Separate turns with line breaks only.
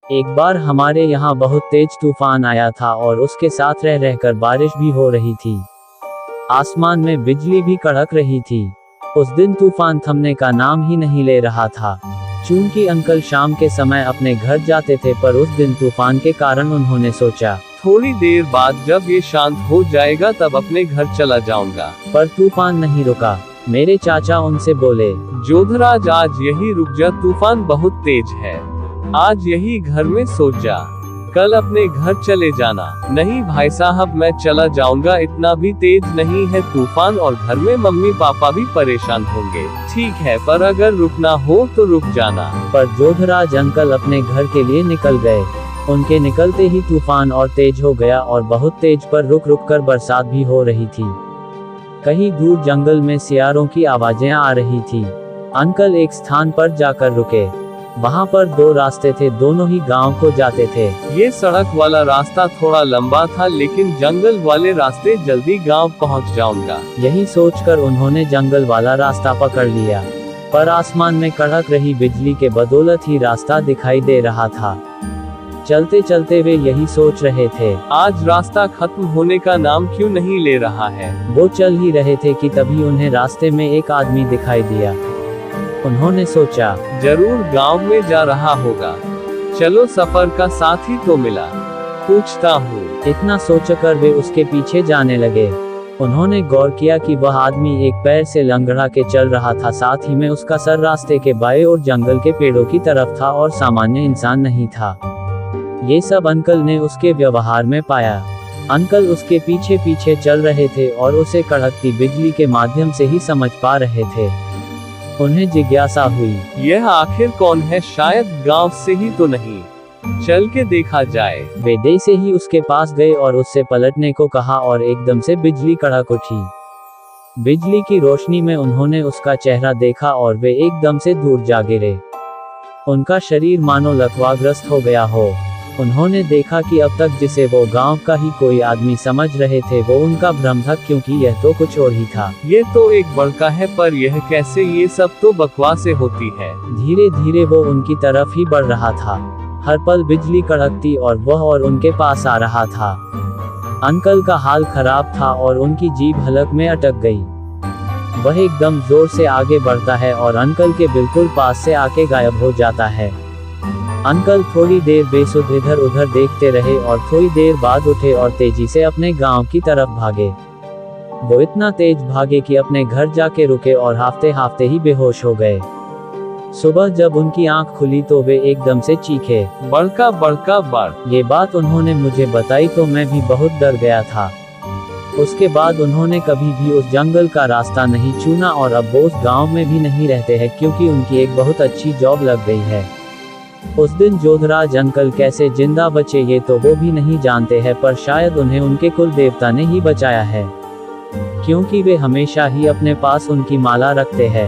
एक बार हमारे यहाँ बहुत तेज तूफान आया था और उसके साथ रह रहकर बारिश भी हो रही थी। आसमान में बिजली भी कड़क रही थी। उस दिन तूफान थमने का नाम ही नहीं ले रहा था। चूंकि अंकल शाम के समय अपने घर जाते थे, पर उस दिन तूफान के कारण उन्होंने सोचा
थोड़ी देर बाद जब ये शांत हो जाएगा तब अपने घर चला जाऊंगा।
पर तूफान नहीं रुका। मेरे चाचा उनसे बोले,
जोधराज आज यही रुक जा, तूफान बहुत तेज है। आज यही घर में सो जा, कल अपने घर चले जाना। नहीं भाई साहब, मैं चला जाऊंगा, इतना भी तेज नहीं है तूफान और घर में मम्मी पापा भी परेशान होंगे। ठीक है, पर अगर रुकना हो तो रुक जाना।
पर जोधराज अंकल अपने घर के लिए निकल गए। उनके निकलते ही तूफान और तेज हो गया और बहुत तेज, पर रुक रुक कर बरसात भी हो रही थी। कहीं दूर जंगल में सियारों की आवाजें आ रही थी। अंकल एक स्थान पर जाकर रुके। वहाँ पर दो रास्ते थे, दोनों ही गांव को जाते थे।
ये सड़क वाला रास्ता थोड़ा लंबा था, लेकिन जंगल वाले रास्ते जल्दी गांव पहुँच जाऊंगा।
यही सोचकर उन्होंने जंगल वाला रास्ता पकड़ लिया। पर आसमान में कड़क रही बिजली के बदौलत ही रास्ता दिखाई दे रहा था। चलते चलते वे यही सोच रहे थे,
आज रास्ता खत्म होने का नाम क्यों नहीं ले रहा है।
वो चल ही रहे थे कि तभी उन्हें रास्ते में एक आदमी दिखाई दिया। उन्होंने सोचा,
जरूर गांव में जा रहा होगा, चलो सफर का साथी तो मिला, पूछता हूँ।
इतना सोचकर वे उसके पीछे जाने लगे। उन्होंने गौर किया कि वह आदमी एक पैर से लंगड़ा के चल रहा था, साथ ही में उसका सर रास्ते के बाएं ओर जंगल के पेड़ों की तरफ था और सामान्य इंसान नहीं था। ये सब अंकल ने उसके व्यवहार में पाया। अंकल उसके पीछे पीछे चल रहे थे और उसे कड़कती बिजली के माध्यम से ही समझ पा रहे थे। उन्हें जिज्ञासा हुई,
यह आखिर कौन है, शायद गांव से ही तो नहीं, चल के देखा जाए।
वे देर से ही उसके पास गए और उससे पलटने को कहा और एकदम से बिजली कड़क उठी। बिजली की रोशनी में उन्होंने उसका चेहरा देखा और वे एकदम से दूर जा गिरे। उनका शरीर मानो लकवाग्रस्त हो गया हो। उन्होंने देखा कि अब तक जिसे वो गांव का ही कोई आदमी समझ रहे थे, वो उनका भ्रम था, क्योंकि यह तो कुछ और ही था।
ये तो एक बड़का है, पर यह कैसे, ये सब तो बकवासें होती है।
धीरे धीरे वो उनकी तरफ ही बढ़ रहा था। हर पल बिजली कड़कती और वह और उनके पास आ रहा था। अंकल का हाल खराब था और उनकी जीभ हलक में अटक गई। वह एकदम जोर से आगे बढ़ता है और अंकल के बिल्कुल पास से आके गायब हो जाता है। अंकल थोड़ी देर बेसुध इधर उधर देखते रहे और थोड़ी देर बाद उठे और तेजी से अपने गांव की तरफ भागे। वो इतना तेज भागे कि अपने घर जाके रुके और हाफते हाफते ही बेहोश हो गए। सुबह जब उनकी आंख खुली तो वे एकदम से चीखे,
बड़का बड़का बड़।
ये बात उन्होंने मुझे बताई तो मैं भी बहुत डर गया था। उसके बाद उन्होंने कभी भी उस जंगल का रास्ता नहीं चुना और अब वो उस गांव में भी नहीं रहते हैं, क्योंकि उनकी एक बहुत अच्छी जॉब लग गई है। उस दिन जोधराज अंकल कैसे जिंदा बचे ये तो वो भी नहीं जानते हैं, पर शायद उन्हें उनके कुल देवता ने ही बचाया है, क्योंकि वे हमेशा ही अपने पास उनकी माला रखते हैं।